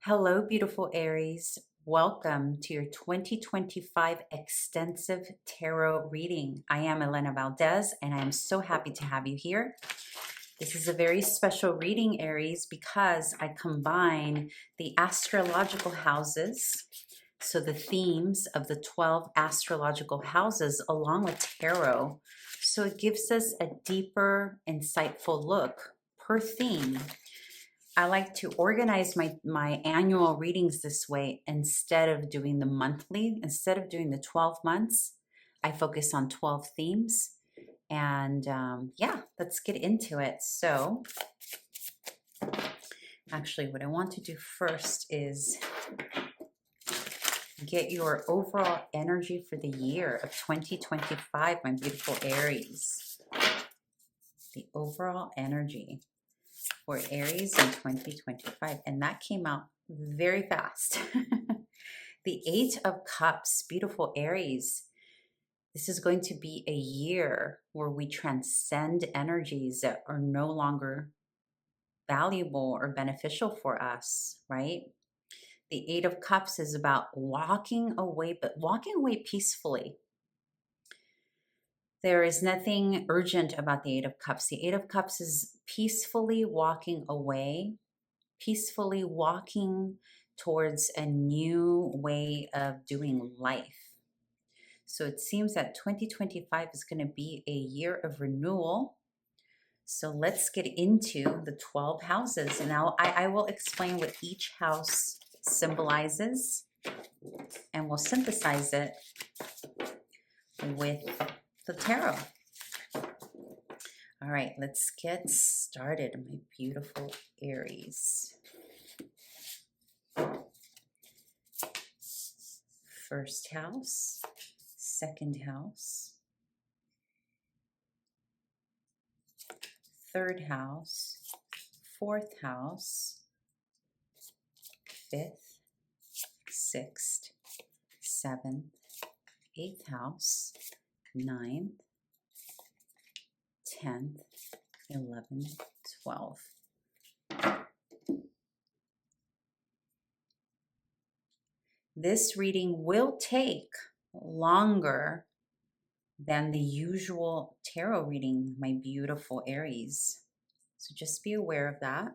Hello, beautiful Aries. Welcome to your 2025 extensive tarot reading. I am Elena Valdez, and I am so happy to have you here. This is a very special reading, Aries, because I combine the astrological houses, so the themes of the 12 astrological houses, along with tarot. So it gives us a deeper, insightful look per theme. I like to organize my annual readings this way instead of doing the monthly. Instead of doing the 12 months, I focus on 12 themes. And yeah, let's get into it. So actually, what I want to do first is get your overall energy for the year of 2025, my beautiful Aries. The overall energy for Aries in 2025, and that came out very fast. The Eight of Cups, beautiful Aries. This is going to be a year where we transcend energies that are no longer valuable or beneficial for us, right? The Eight of Cups is about walking away, but walking away peacefully. There is nothing urgent about the Eight of Cups. The Eight of Cups is peacefully walking away, peacefully walking towards a new way of doing life. So it seems that 2025 is going to be a year of renewal. So let's get into the 12 houses. And now I will explain what each house symbolizes, and we'll synthesize it with the tarot. All right, let's get started, my beautiful Aries. First house, second house, third house, fourth house, fifth, sixth, seventh, eighth house, ninth, 10th, 11th, 12th. This reading will take longer than the usual tarot reading, my beautiful Aries. So just be aware of that.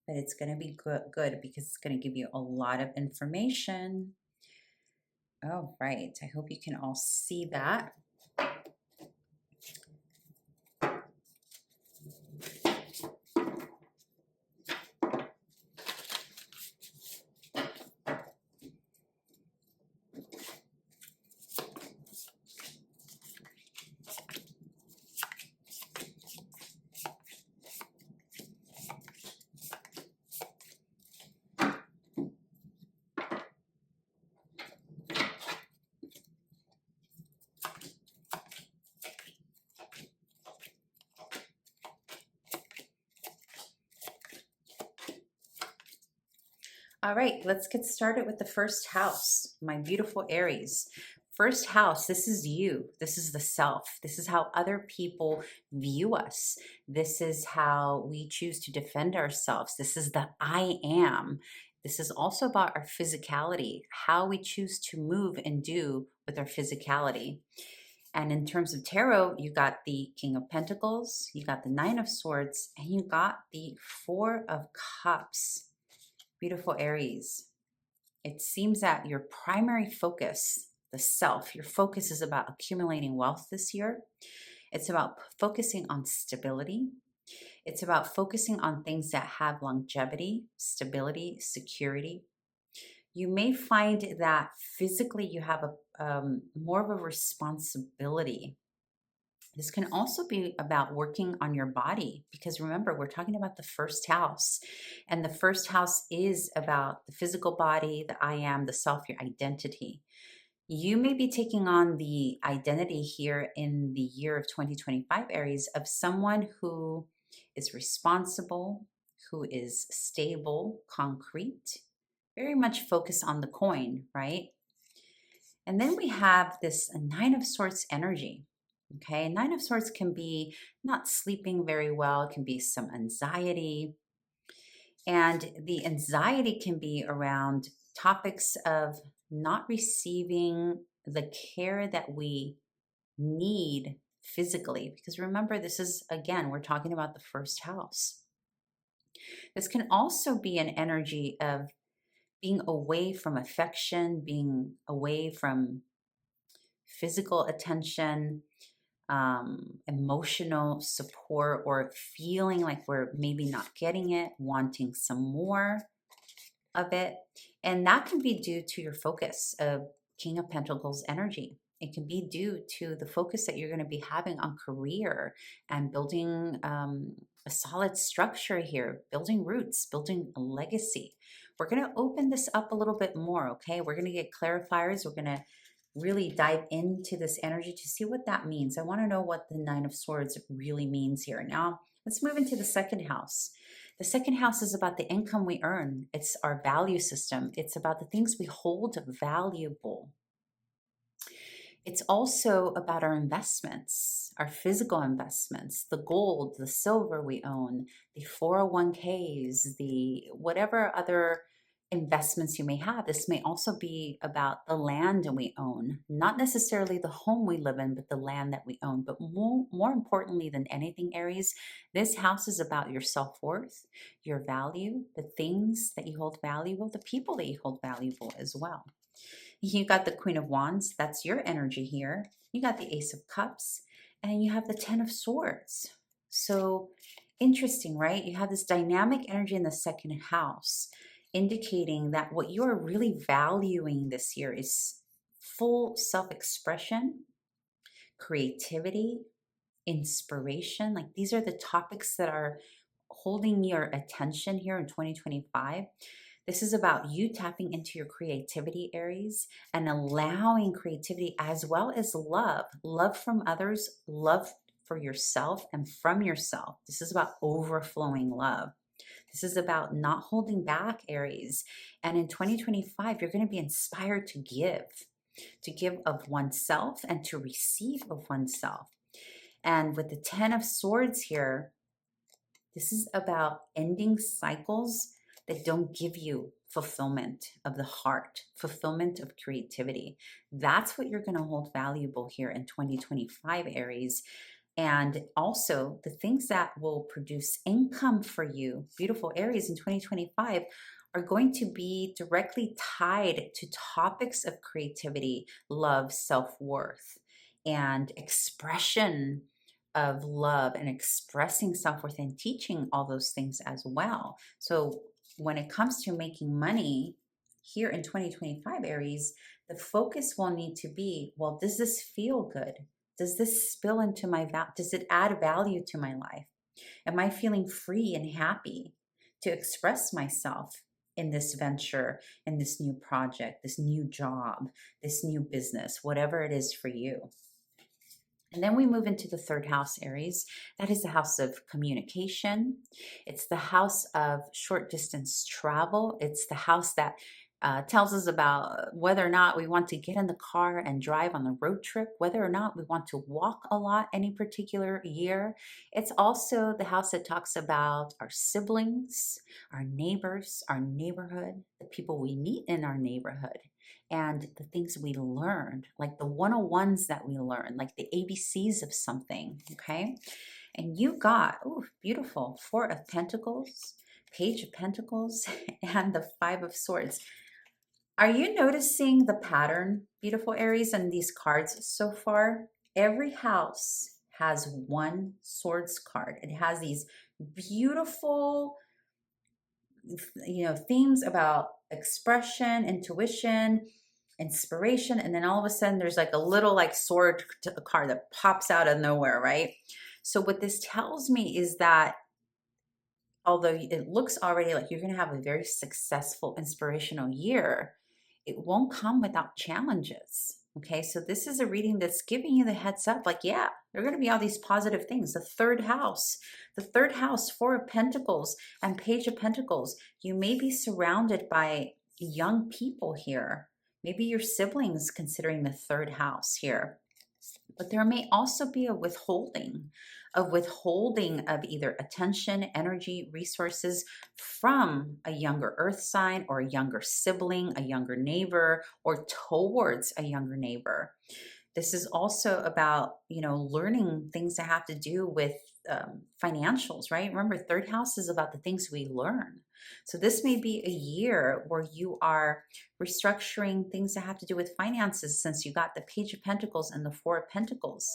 But it's going to be good because it's going to give you a lot of information. All right, I hope you can all see that. All right, let's get started with the first house, my beautiful Aries. First house, this is you. This is the self. This is how other people view us. This is how we choose to defend ourselves. This is the I am. This is also about our physicality, how we choose to move and do with our physicality. And in terms of tarot, you got the King of Pentacles, you got the Nine of Swords, and you got the Four of Cups. Beautiful Aries, it seems that your primary focus, the self, your focus is about accumulating wealth this year. It's about focusing on stability. It's about focusing on things that have longevity, stability, security. You may find that physically you have more of a responsibility. This can also be about working on your body, because remember, we're talking about the first house, and the first house is about the physical body, the I am, the self, your identity. You may be taking on the identity here in the year of 2025, Aries, of someone who is responsible, who is stable, concrete, very much focused on the coin, right? And then we have this Nine of Swords energy. Okay, Nine of Swords can be not sleeping very well. It can be some anxiety. And the anxiety can be around topics of not receiving the care that we need physically. Because remember, this is, again, we're talking about the first house. This can also be an energy of being away from affection, being away from physical attention, emotional support, or feeling like we're maybe not getting it, wanting some more of it. And that can be due to your focus of King of Pentacles energy. It can be due to the focus that you're going to be having on career and building a solid structure here, building roots, building a legacy. We're going to open this up a little bit more, okay? We're going to get clarifiers. We're going to really dive into this energy to see what that means. I want to know what the Nine of Swords really means here. Now, let's move into the second house. The second house is about the income we earn. It's our value system. It's about the things we hold valuable. It's also about our investments, our physical investments, the gold, the silver we own, the 401ks, the whatever other investments you may have. This may also be about the land we own, not necessarily the home we live in, but the land that we own. But more importantly than anything, Aries, this house is about your self-worth, your value, the things that you hold valuable, the people that you hold valuable as well. You got the Queen of Wands, that's your energy here. You got the Ace of Cups, and you have the Ten of Swords. So interesting, right? You have this dynamic energy in the second house, indicating that what you are really valuing this year is full self-expression, creativity, inspiration. Like these are the topics that are holding your attention here in 2025. This is about you tapping into your creativity, Aries, and allowing creativity as well as love from others, love for yourself and from yourself. This is about overflowing love. This is about not holding back, Aries. And in 2025, you're going to be inspired to give of oneself and to receive of oneself. And with the Ten of Swords here, this is about ending cycles that don't give you fulfillment of the heart, fulfillment of creativity. That's what you're going to hold valuable here in 2025, Aries. And also the things that will produce income for you, beautiful Aries, in 2025 are going to be directly tied to topics of creativity, love, self-worth, and expression of love, and expressing self-worth and teaching all those things as well. So when it comes to making money here in 2025, Aries, the focus will need to be, well, does this feel good? Does this spill into my does it add value to my life? Am I feeling free and happy to express myself in this venture, in this new project, this new job, this new business, whatever it is for you? And then we move into the third house, Aries. That is the house of communication. It's the house of short distance travel. It's the house that tells us about whether or not we want to get in the car and drive on the road trip, whether or not we want to walk a lot any particular year. It's also the house that talks about our siblings, our neighbors, our neighborhood, the people we meet in our neighborhood, and the things we learned, like the 101s that we learned, like the ABCs of something, okay? And you got, oh, beautiful, Four of Pentacles, Page of Pentacles, and the Five of Swords. Are you noticing the pattern, beautiful Aries, in these cards so far? Every house has one swords card. It has these beautiful, themes about expression, intuition, inspiration, and then all of a sudden there's like a little like sword card that pops out of nowhere, right? So what this tells me is that although it looks already like you're going to have a very successful, inspirational year, it won't come without challenges. Okay, so this is a reading that's giving you the heads up, like, yeah, there are going to be all these positive things. The third house, Four of Pentacles and Page of Pentacles. You may be surrounded by young people here. Maybe your siblings, considering the third house here. But there may also be a withholding of either attention, energy, resources from a younger earth sign or a younger sibling, a younger neighbor, or towards a younger neighbor. This is also about, learning things that have to do with financials, right? Remember, third house is about the things we learn. So this may be a year where you are restructuring things that have to do with finances, since you got the Page of Pentacles and the Four of Pentacles.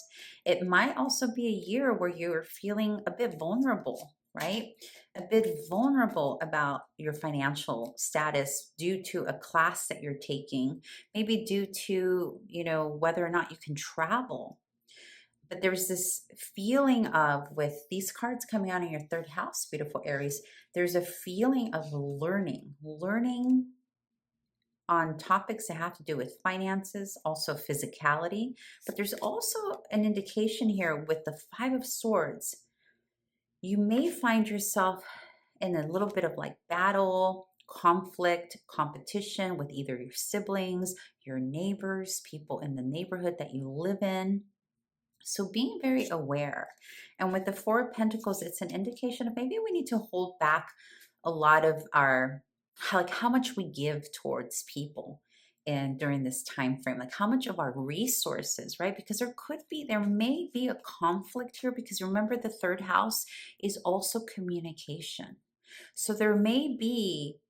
It might also be a year where you're feeling a bit vulnerable, right? A bit vulnerable about your financial status due to a class that you're taking, maybe due to, whether or not you can travel. But there's this feeling of, with these cards coming out in your third house, beautiful Aries, there's a feeling of learning on topics that have to do with finances, also physicality. But there's also an indication here with the Five of Swords. You may find yourself in a little bit of like battle, conflict, competition with either your siblings, your neighbors, people in the neighborhood that you live in. So being very aware. And with the Four of Pentacles, it's an indication of maybe we need to hold back a lot of our, like how much we give towards people and during this time frame, like how much of our resources, right? Because there may be a conflict here, because remember, the third house is also communication. So there may be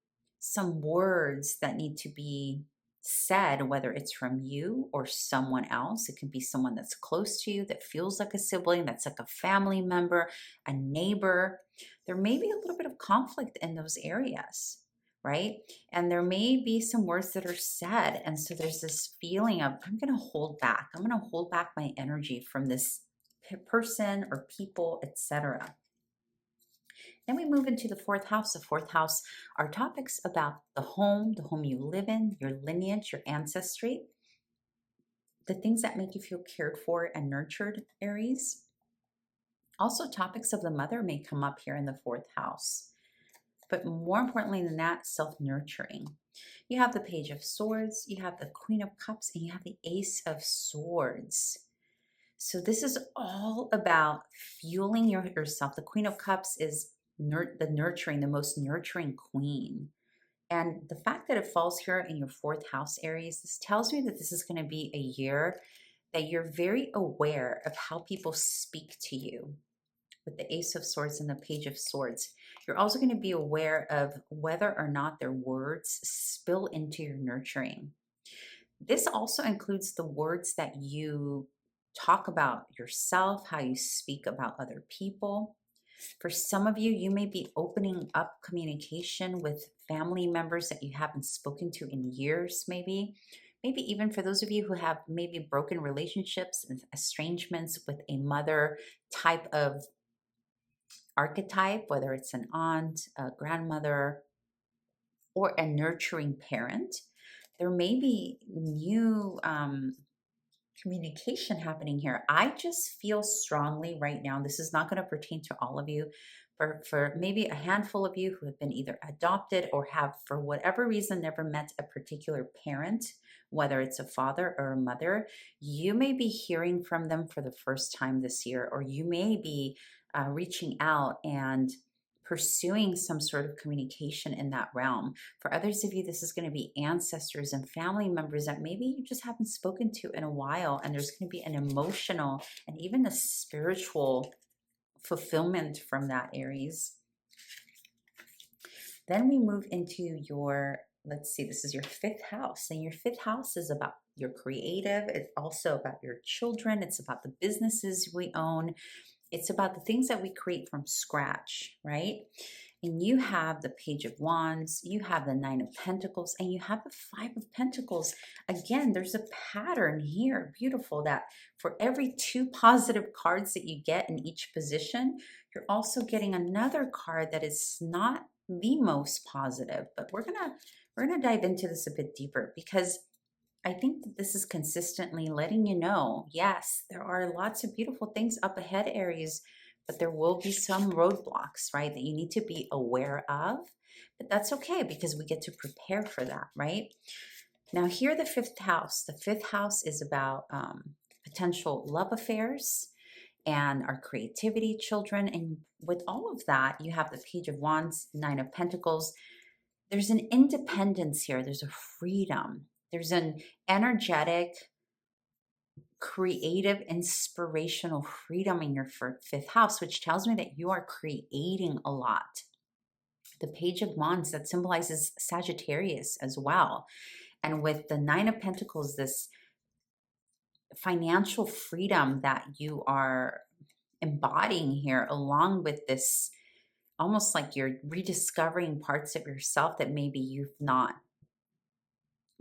some words that need to be said, whether it's from you or someone else. It can be someone that's close to you, that feels like a sibling, that's like a family member, a neighbor. There may be a little bit of conflict in those areas, right? And there may be some words that are said. And so there's this feeling of, I'm going to hold back. I'm going to hold back my energy from this person or people, etc. Then we move into the fourth house. The fourth house are topics about the home you live in, your lineage, your ancestry, the things that make you feel cared for and nurtured, Aries. Also, topics of the mother may come up here in the fourth house. But more importantly than that, self-nurturing. You have the Page of Swords, you have the Queen of Cups, and you have the Ace of Swords. So this is all about fueling yourself. The Queen of Cups is the most nurturing queen. And the fact that it falls here in your fourth house, Aries, this tells me that this is going to be a year that you're very aware of how people speak to you. With the Ace of Swords and the Page of Swords, you're also going to be aware of whether or not their words spill into your nurturing. This also includes the words that you talk about yourself, how you speak about other people. For some of you, you may be opening up communication with family members that you haven't spoken to in years, maybe. Maybe even for those of you who have maybe broken relationships and estrangements with a mother type of archetype, whether it's an aunt, a grandmother, or a nurturing parent. There may be new communication happening here. I just feel strongly right now, this is not going to pertain to all of you, for maybe a handful of you who have been either adopted or have, for whatever reason, never met a particular parent, whether it's a father or a mother. You may be hearing from them for the first time this year, or you may be reaching out and pursuing some sort of communication in that realm. For others of you, this is going to be ancestors and family members that maybe you just haven't spoken to in a while, and there's going to be an emotional and even a spiritual fulfillment from that, Aries. Then we move into your, let's see, this is your fifth house, and your fifth house is about your creative. It's also about your children. It's about the businesses we own. It's about the things that we create from scratch, right? And you have the Page of Wands, you have the Nine of Pentacles, and you have the Five of Pentacles. Again, there's a pattern here, beautiful, that for every two positive cards that you get in each position, you're also getting another card that is not the most positive. But we're gonna dive into this a bit deeper, because I think that this is consistently letting you know, yes, there are lots of beautiful things up ahead, Aries, but there will be some roadblocks, right, that you need to be aware of. But that's okay, because we get to prepare for that, right? Now here, the fifth house. The fifth house is about potential love affairs and our creativity, children. And with all of that, you have the Page of Wands, Nine of Pentacles. There's an independence here. There's a freedom. There's an energetic, creative, inspirational freedom in your fifth house, which tells me that you are creating a lot. The Page of Wands, that symbolizes Sagittarius as well. And with the Nine of Pentacles, this financial freedom that you are embodying here, along with this almost like you're rediscovering parts of yourself that maybe you've not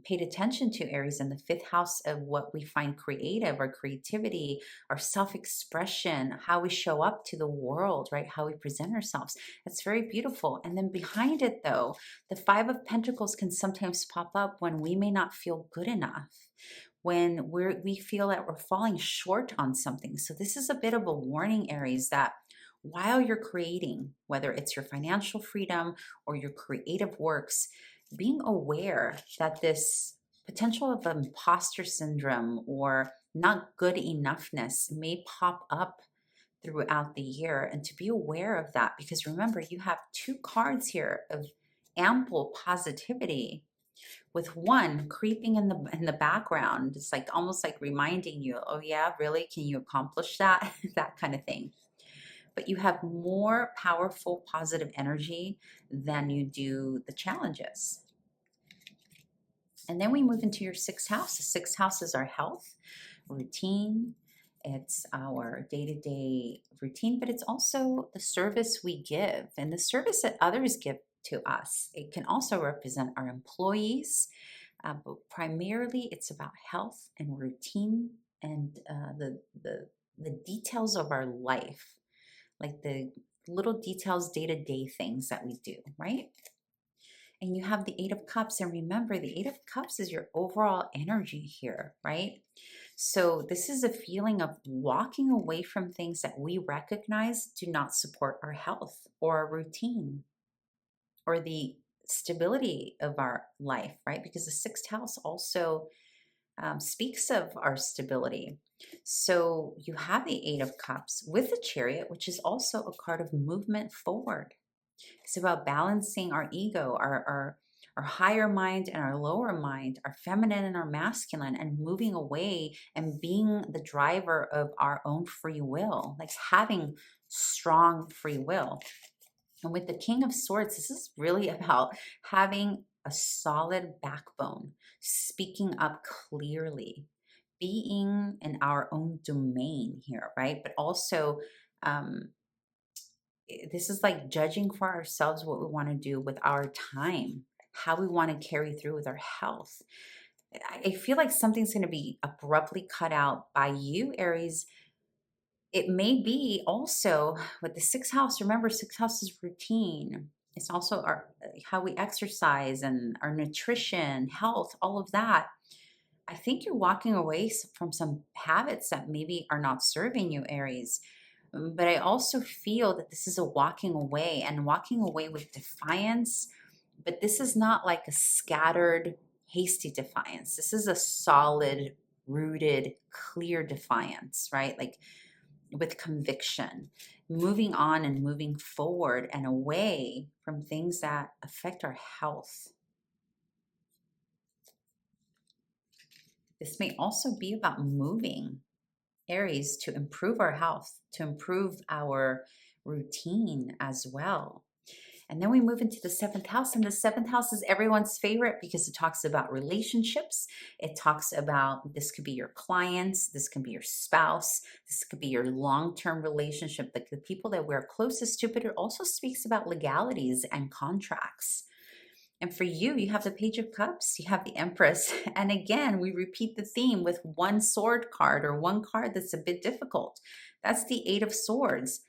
paid attention to, Aries, in the fifth house of what we find creative, our creativity, our self-expression, how we show up to the world, right? How we present ourselves. That's very beautiful. And then behind it, though, the Five of Pentacles can sometimes pop up when we may not feel good enough, when we feel that we're falling short on something. So this is a bit of a warning, Aries, that while you're creating, whether it's your financial freedom or your creative works, being aware that this potential of imposter syndrome or not good enoughness may pop up throughout the year, and to be aware of that, because remember, you have two cards here of ample positivity, with one creeping in the background. It's like almost like reminding you, oh yeah, really, can you accomplish that? That kind of thing. But you have more powerful positive energy than you do the challenges. And then we move into your sixth house. The sixth house is our health, routine. It's our day-to-day routine, but it's also the service we give and the service that others give to us. It can also represent our employees, but primarily it's about health and routine and the details of our life, like the little details, day-to-day things that we do, right? And you have the Eight of Cups. And remember, the Eight of Cups is your overall energy here, right? So this is a feeling of walking away from things that we recognize do not support our health or our routine or the stability of our life, right? Because the sixth house also speaks of our stability. So you have the Eight of Cups with the Chariot, which is also a card of movement forward. It's about balancing our ego, our higher mind and our lower mind, our feminine and our masculine, and moving away and being the driver of our own free will, like having strong free will. And with the King of Swords, this is really about having a solid backbone, speaking up clearly, being in our own domain here, right? But also, this is like judging for ourselves what we want to do with our time, how we want to carry through with our health. I feel like something's going to be abruptly cut out by you, Aries. It may be also with the sixth house. Remember, sixth house is routine. It's also how we exercise and our nutrition, health, all of that. I think you're walking away from some habits that maybe are not serving you, Aries. But I also feel that this is a walking away, and walking away with defiance. But this is not like a scattered, hasty defiance. This is a solid, rooted, clear defiance, right? Like with conviction, moving on and moving forward and away from things that affect our health. This may also be about moving, Aries, to improve our health, to improve our routine as well. And then we move into the seventh house, and the seventh house is everyone's favorite because it talks about relationships. It talks about, this could be your clients, this could be your spouse, this could be your long-term relationship, like the people that we're closest to, but it also speaks about legalities and contracts. And for you, you have the Page of Cups, you have the Empress. And again, we repeat the theme with one sword card, or one card that's a bit difficult. That's the Eight of Swords.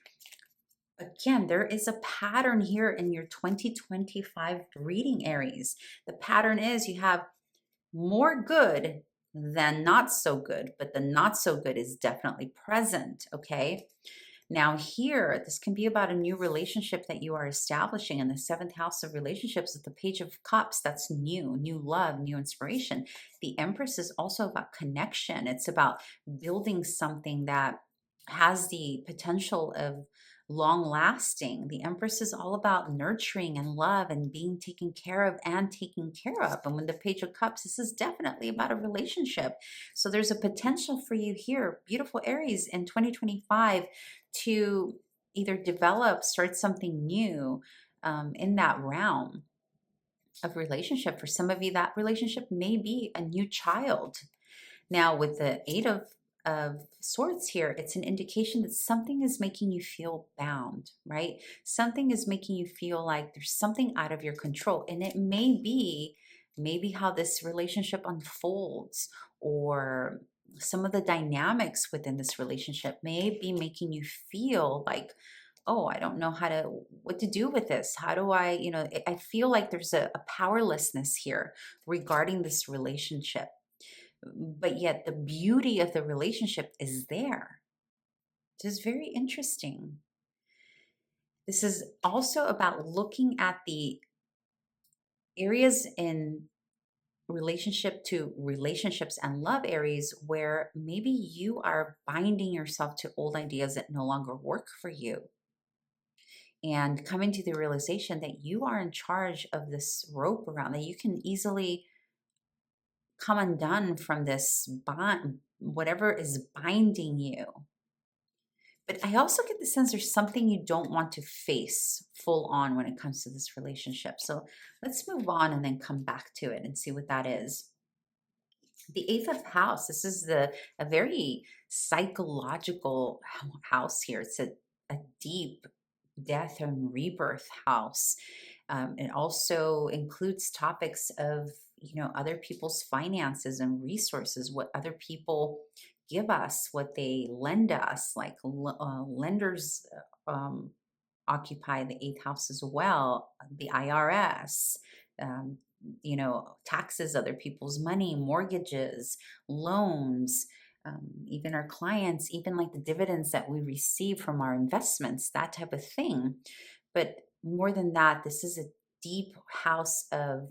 Again, there is a pattern here in your 2025 reading, Aries. The pattern is you have more good than not so good, but the not so good is definitely present, okay? Now here, this can be about a new relationship that you are establishing in the seventh house of relationships with the Page of Cups. That's new love, new inspiration. The Empress is also about connection. It's about building something that has the potential of long lasting. The Empress is all about nurturing and love and being taken care of and taken care of. And when the Page of Cups, this is definitely about a relationship. So there's a potential for you here, beautiful Aries, in 2025 to either develop, start something new in that realm of relationship. For some of you, that relationship may be a new child. Now, with the Eight of Swords here, it's an indication that something is making you feel bound, right? Something is making you feel like there's something out of your control. And it may be maybe how this relationship unfolds, or some of the dynamics within this relationship may be making you feel like, oh, I don't know what to do with this. How do I, I feel like there's a powerlessness here regarding this relationship, but yet the beauty of the relationship is there. It is very interesting. This is also about looking at the areas in relationship to relationships and love, Aries, where maybe you are binding yourself to old ideas that no longer work for you, and coming to the realization that you are in charge of this rope around, that you can easily come undone from this bond, whatever is binding you. But I also get the sense there's something you don't want to face full on when it comes to this relationship. So let's move on and then come back to it and see what that is. The eighth of house, this is a very psychological house here. It's a deep death and rebirth house. It also includes topics of, other people's finances and resources, what other people give us, what they lend us, like lenders occupy the eighth house as well, the IRS, um, taxes, other people's money, mortgages, loans, even our clients, even like the dividends that we receive from our investments, that type of thing. But more than that, this is a deep house of,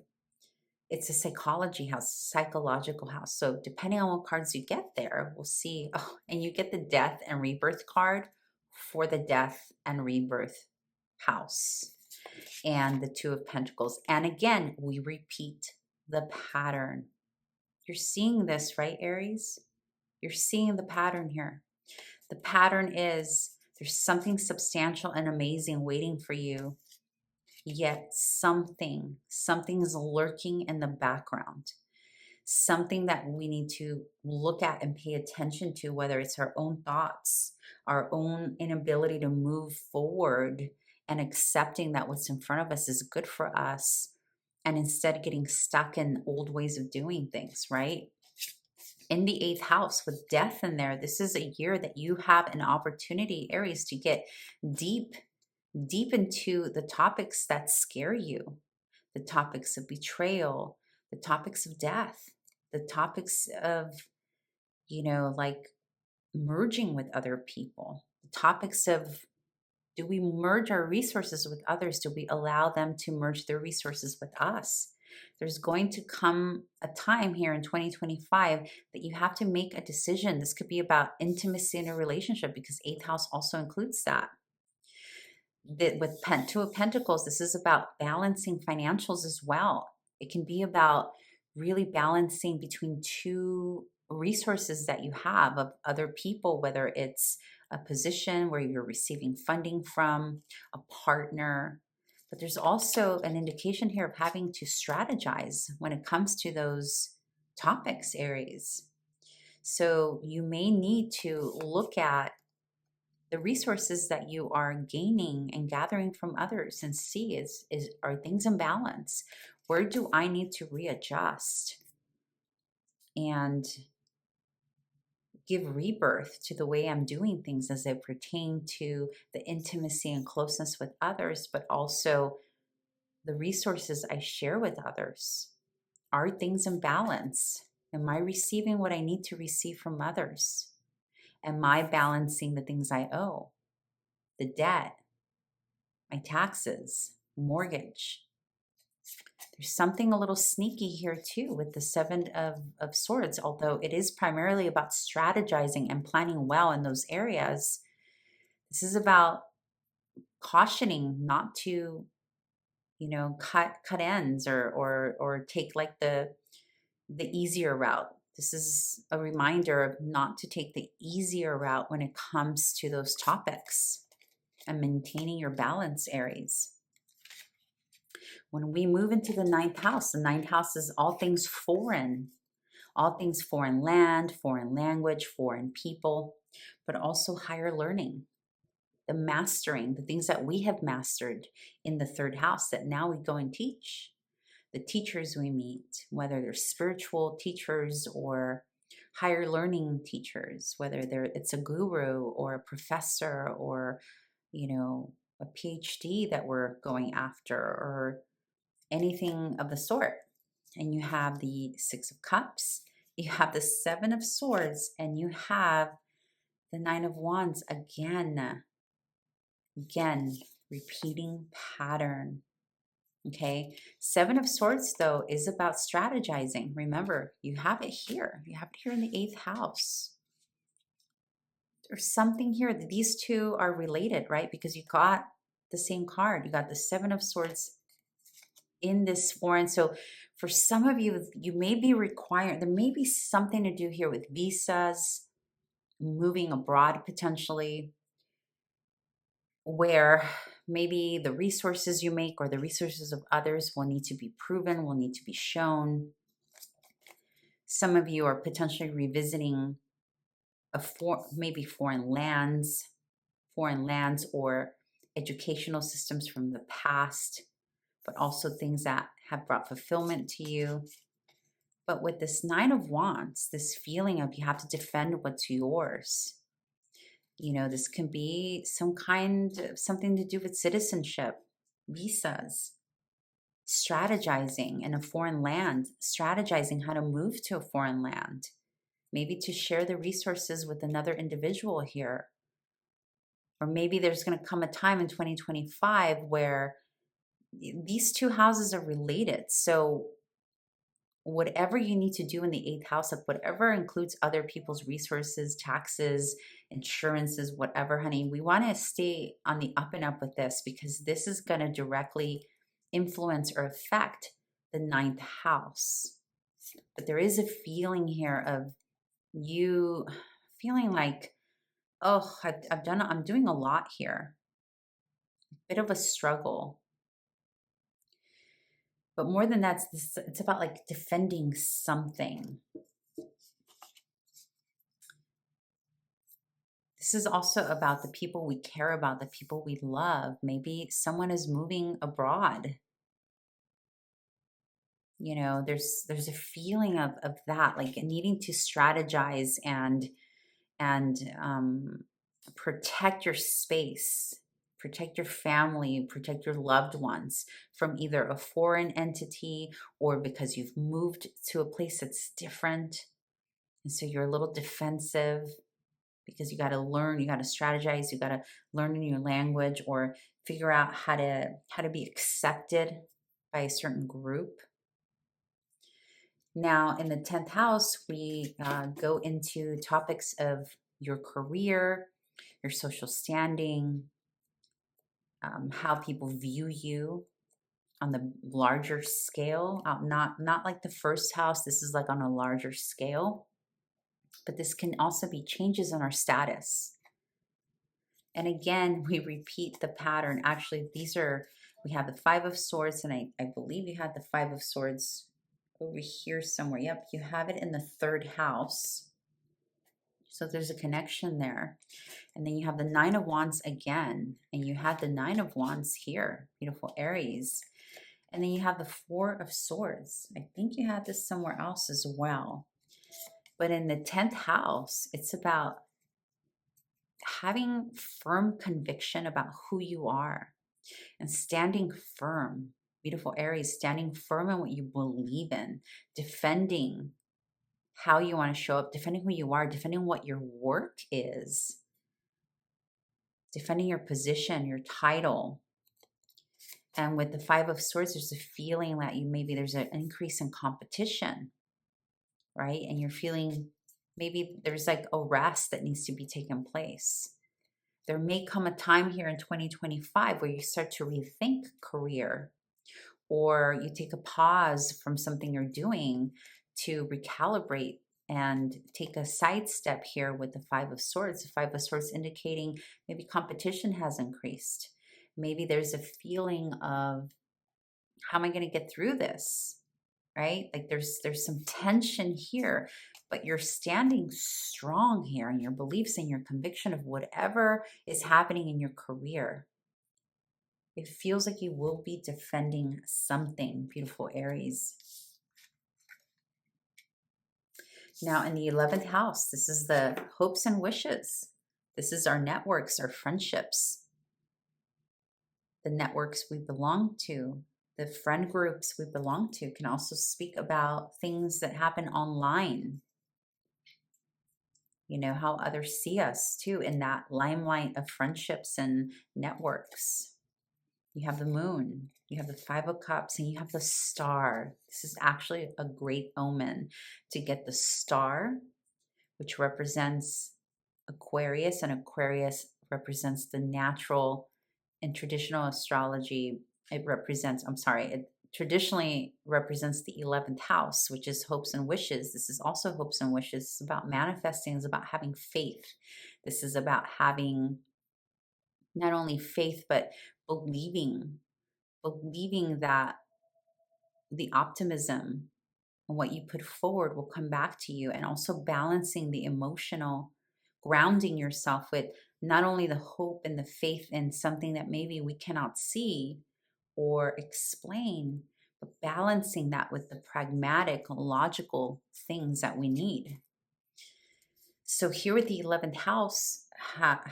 it's a psychology house, psychological house. So depending on what cards you get there, we'll see. Oh, and you get the death and rebirth card for the death and rebirth house, and the Two of Pentacles. And again, we repeat the pattern. You're seeing this, right, Aries? You're seeing the pattern here. The pattern is there's something substantial and amazing waiting for you, yet something's lurking in the background. Something that we need to look at and pay attention to, whether it's our own thoughts, our own inability to move forward, and accepting that what's in front of us is good for us, and instead getting stuck in old ways of doing things, right? In the eighth house with death in there, this is a year that you have an opportunity, Aries, to get deep into the topics that scare you, the topics of betrayal, the topics of death, the topics of, like merging with other people, the topics of, do we merge our resources with others? Do we allow them to merge their resources with us? There's going to come a time here in 2025 that you have to make a decision. This could be about intimacy in a relationship, because eighth house also includes that. With Two of Pentacles, this is about balancing financials as well. It can be about really balancing between two resources that you have of other people, whether it's a position where you're receiving funding from, a partner. But there's also an indication here of having to strategize when it comes to those topics, Aries. So you may need to look at the resources that you are gaining and gathering from others and see, are things in balance? Where do I need to readjust and give rebirth to the way I'm doing things as they pertain to the intimacy and closeness with others, but also the resources I share with others? Are things in balance? Am I receiving what I need to receive from others? Am I balancing the things I owe? the debt, my taxes, mortgage. There's something a little sneaky here too with the Seven of Swords, although it is primarily about strategizing and planning well in those areas. This is about cautioning not to, you know, cut ends or take like the easier route. This is a reminder of not to take the easier route when it comes to those topics and maintaining your balance, Aries. When we move into the ninth house is all things foreign land, foreign language, foreign people, but also higher learning, the mastering, the things that we have mastered in the third house that now we go and teach. The teachers we meet, whether they're spiritual teachers or higher learning teachers, whether it's a guru or a professor or, you know, a PhD that we're going after or anything of the sort. And you have the Six of Cups, you have the Seven of Swords, and you have the Nine of Wands again, repeating pattern. Okay, Seven of Swords, though, is about strategizing. Remember, you have it here. You have it here in the eighth house. There's something here that these two are related, right? Because you got the same card. You got the Seven of Swords in this foreign. So for some of you, you may be required, there may be something to do here with visas, moving abroad potentially, where maybe the resources you make or the resources of others will need to be proven, will need to be shown. Some of you are potentially revisiting maybe foreign lands or educational systems from the past, but also things that have brought fulfillment to you. But with this Nine of Wands, this feeling of you have to defend what's yours. You know, this can be something to do with citizenship, visas, strategizing in a foreign land, strategizing how to move to a foreign land, maybe to share the resources with another individual here. Or maybe there's going to come a time in 2025 where these two houses are related. So whatever you need to do in the eighth house, of whatever includes other people's resources, taxes, insurances, whatever, honey, we want to stay on the up and up with this because this is going to directly influence or affect the ninth house. But there is a feeling here of you feeling like, oh, I'm doing a lot here. A bit of a struggle. But more than that, it's about like defending something. This is also about the people we care about, the people we love. Maybe someone is moving abroad. You know, there's a feeling of that, like needing to strategize and protect your space, protect your family, protect your loved ones from either a foreign entity or because you've moved to a place that's different. And so you're a little defensive because you got to learn, you got to strategize, you got to learn a new language or figure out how to be accepted by a certain group. Now, in the 10th house, we go into topics of your career, your social standing, how people view you on the larger scale. Not like the first house. This is like on a larger scale. But this can also be changes in our status. And again, we repeat the pattern. Actually, we have the Five of Swords, and I believe you had the Five of Swords over here somewhere. Yep, you have it in the third house. So there's a connection there. And then you have the Nine of Wands again, and you had the Nine of Wands here, beautiful Aries. And then you have the Four of Swords. I think you had this somewhere else as well. But in the 10th house, it's about having firm conviction about who you are and standing firm. Beautiful Aries, standing firm in what you believe in, defending how you want to show up, defending who you are, defending what your work is, defending your position, your title. And with the Five of Swords, there's a feeling that maybe there's an increase in competition, right? And you're feeling maybe there's like a rest that needs to be taken place. There may come a time here in 2025 where you start to rethink career, or you take a pause from something you're doing to recalibrate and take a sidestep here with the Five of Swords. The Five of Swords indicating maybe competition has increased. Maybe there's a feeling of, how am I going to get through this? Right? Like there's some tension here, but you're standing strong here in your beliefs and your conviction of whatever is happening in your career. It feels like you will be defending something, beautiful Aries. Now in the 11th house, this is the hopes and wishes. This is our networks, our friendships, the networks we belong to, the friend groups we belong to. Can also speak about things that happen online. You know, how others see us too in that limelight of friendships and networks. You have the moon, you have the Five of Cups, and you have the star. This is actually a great omen to get the star, which represents Aquarius, and Aquarius represents the natural. In traditional astrology, it represents, it traditionally represents the 11th house, which is hopes and wishes. This is also hopes and wishes. It's about manifesting. It's about having faith. This is about having not only faith, but believing that the optimism and what you put forward will come back to you, and also balancing the emotional, grounding yourself with not only the hope and the faith in something that maybe we cannot see or explain, but balancing that with the pragmatic, logical things that we need. So here with the 11th house,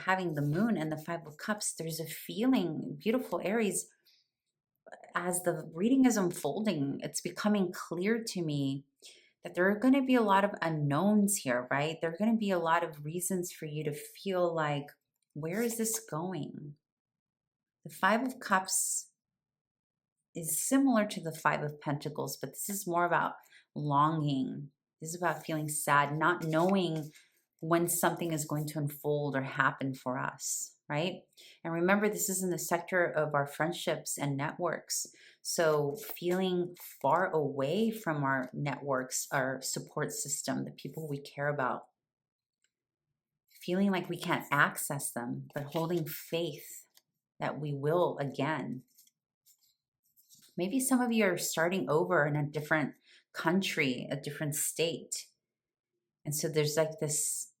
having the moon and the Five of Cups, there's a feeling, beautiful Aries, as the reading is unfolding, it's becoming clear to me that there are going to be a lot of unknowns here, right? There are going to be a lot of reasons for you to feel like, where is this going? The Five of Cups is similar to the Five of Pentacles, but this is more about longing. This is about feeling sad, not knowing when something is going to unfold or happen for us, right? And remember, this is in the sector of our friendships and networks. So feeling far away from our networks, our support system, the people we care about, feeling like we can't access them, but holding faith that we will again. Maybe some of you are starting over in a different country, a different state. And so there's like this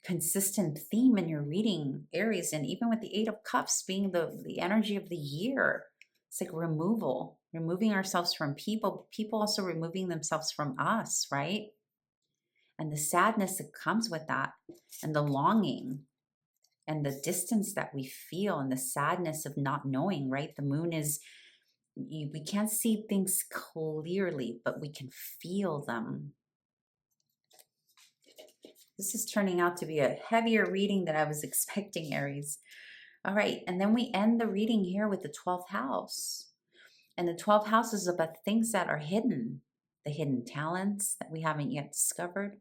consistent theme in your reading, Aries, and even with the Eight of Cups being the energy of the year, it's like removing ourselves from people also removing themselves from us, right? And the sadness that comes with that, and the longing, and the distance that we feel, and the sadness of not knowing, right? The moon is, we can't see things clearly, but we can feel them. This is turning out to be a heavier reading than I was expecting, Aries. All right, and then we end the reading here with the 12th house. And the 12th house is about things that are hidden, the hidden talents that we haven't yet discovered,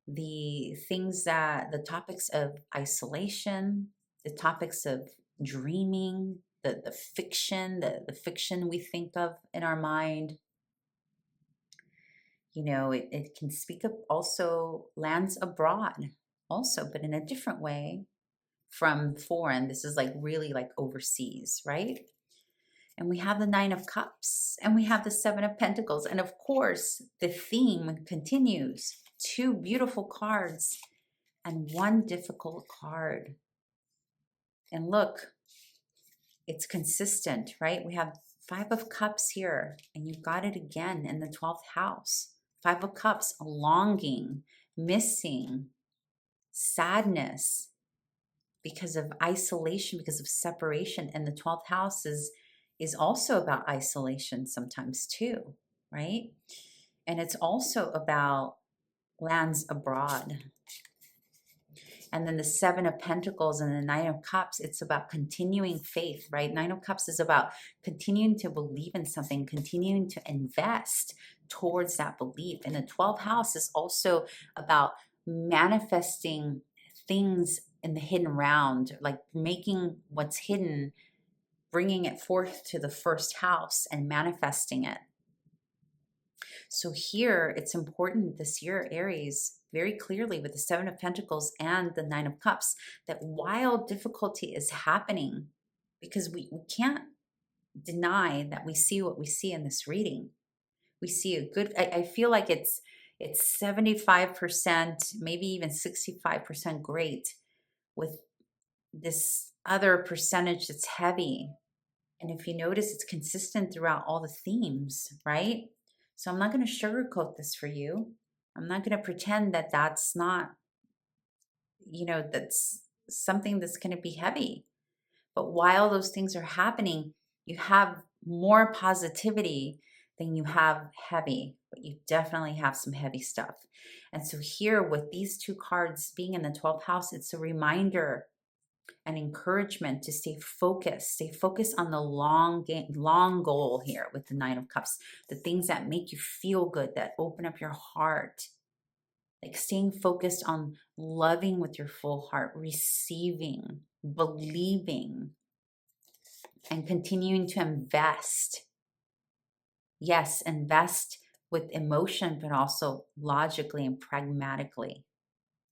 the things that, the topics of isolation, the topics of dreaming, the fiction, the fiction we think of in our mind. You know, it can speak of also lands abroad also, but in a different way from foreign. This is like really like overseas, right? And we have the Nine of Cups, and we have the Seven of Pentacles. And of course, the theme continues. Two beautiful cards and one difficult card. And look, it's consistent, right? We have Five of Cups here, and you've got it again in the 12th house. Five of Cups, longing, missing, sadness because of isolation, because of separation. And the 12th house is also about isolation sometimes too, right? And it's also about lands abroad. And then the Seven of Pentacles and the Nine of Cups, it's about continuing faith, right? Nine of Cups is about continuing to believe in something, continuing to invest towards that belief. And the 12th house is also about manifesting things in the hidden round, like making what's hidden, bringing it forth to the first house and manifesting it. So here, it's important this year, Aries, very clearly with the Seven of Pentacles and the Nine of Cups, that while difficulty is happening, because we can't deny that we see what we see in this reading. We see a good, I feel like it's 75%, maybe even 65% great, with this other percentage that's heavy. And if you notice, it's consistent throughout all the themes, right? So I'm not going to sugarcoat this for you. I'm not going to pretend that that's not, that's something that's going to be heavy. But while those things are happening, you have more positivity than you have heavy, but you definitely have some heavy stuff. And so here with these two cards being in the 12th house, it's a reminder and encouragement to stay focused on the long game, long goal here with the Nine of Cups, the things that make you feel good, that open up your heart, like staying focused on loving with your full heart, receiving, believing, and continuing to invest. Yes, invest with emotion, but also logically and pragmatically,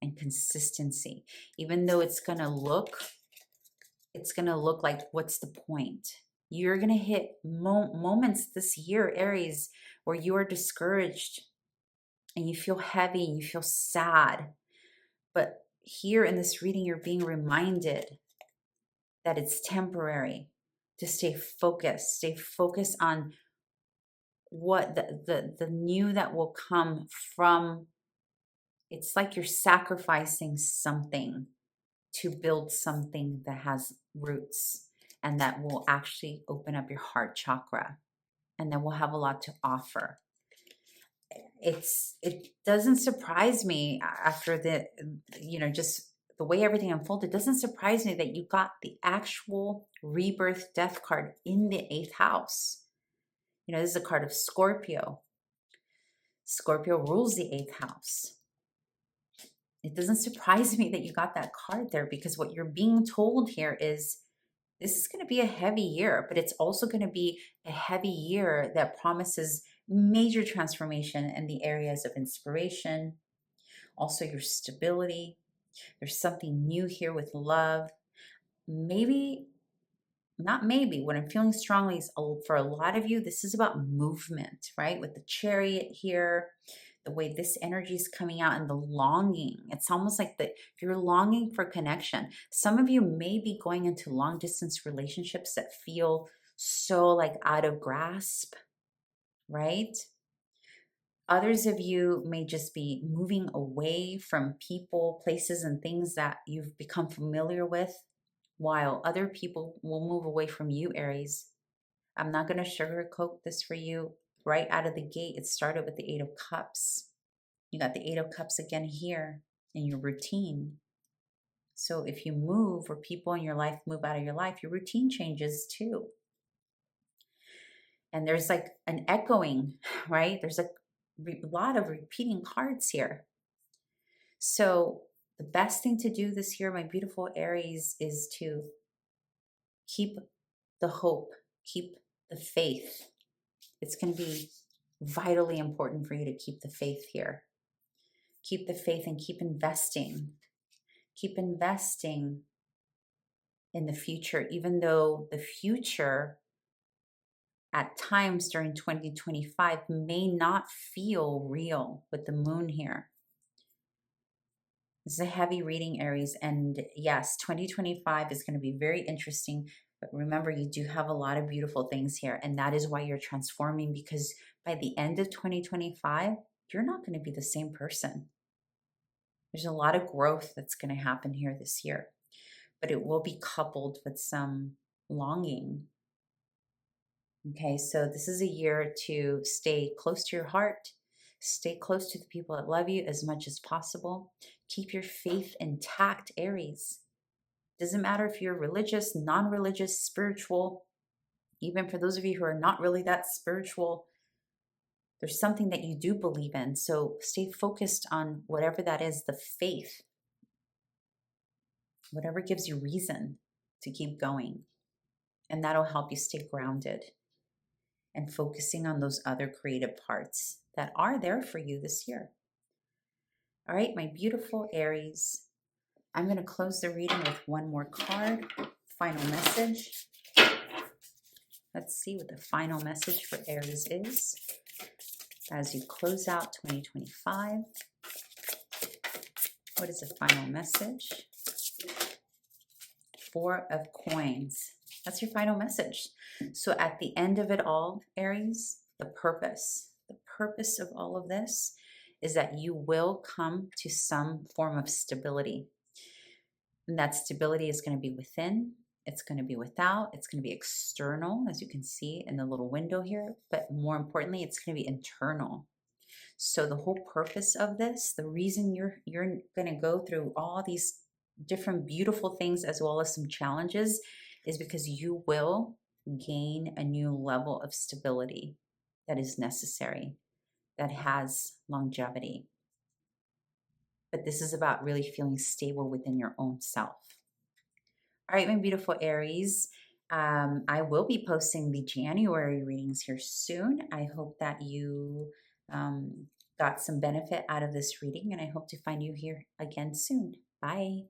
and consistency. Even though it's going to look like, what's the point? You're going to hit moments this year, Aries, where you are discouraged and you feel heavy and you feel sad. But here in this reading, you're being reminded that it's temporary, to stay focused on what the new that will come from. It's like you're sacrificing something to build something that has roots and that will actually open up your heart chakra and that will have a lot to offer. It doesn't surprise me after just the way everything unfolded. It doesn't surprise me that you got the actual rebirth death card in the 8th house. This is a card of Scorpio. Scorpio rules the 8th house. It doesn't surprise me that you got that card there, because what you're being told here is this is going to be a heavy year, but it's also going to be a heavy year that promises major transformation in the areas of inspiration, also your stability. There's something new here with love. Maybe, not maybe, what I'm feeling strongly is for a lot of you, this is about movement, right? With the Chariot here, the way this energy is coming out and the longing. It's almost like if you're longing for connection. Some of you may be going into long distance relationships that feel so like out of grasp, right? Others of you may just be moving away from people, places, and things that you've become familiar with, while other people will move away from you, Aries. I'm not going to sugarcoat this for you. Right out of the gate, it started with the 8 of Cups. You got the 8 of Cups again here in your routine. So if you move, or people in your life move out of your life, your routine changes too. And there's like an echoing, right? There's a lot of repeating cards here. So the best thing to do this year, my beautiful Aries, is to keep the hope, keep the faith. It's going to be vitally important for you to keep the faith here. Keep the faith and keep investing. Keep investing in the future, even though the future at times during 2025 may not feel real with the moon here. This is a heavy reading, Aries. And yes, 2025 is going to be very interesting. But remember, you do have a lot of beautiful things here. And that is why you're transforming, because by the end of 2025, you're not going to be the same person. There's a lot of growth that's going to happen here this year, but it will be coupled with some longing. Okay, so this is a year to stay close to your heart, stay close to the people that love you as much as possible. Keep your faith intact, Aries. Doesn't matter if you're religious, non-religious, spiritual, even for those of you who are not really that spiritual, there's something that you do believe in. So stay focused on whatever that is, the faith, whatever gives you reason to keep going. And that'll help you stay grounded and focusing on those other creative parts that are there for you this year. All right, my beautiful Aries, I'm going to close the reading with one more card, final message. Let's see what the final message for Aries is as you close out 2025. What is the final message? Four of Coins. That's your final message. So at the end of it all, Aries, the purpose of all of this is that you will come to some form of stability. And that stability is going to be within, it's going to be without, it's going to be external, as you can see in the little window here, but more importantly, it's going to be internal. So the whole purpose of this, the reason you're going to go through all these different beautiful things as well as some challenges is because you will gain a new level of stability that is necessary, that has longevity. But this is about really feeling stable within your own self. All right, my beautiful Aries, I will be posting the January readings here soon. I hope that you got some benefit out of this reading, and I hope to find you here again soon. Bye.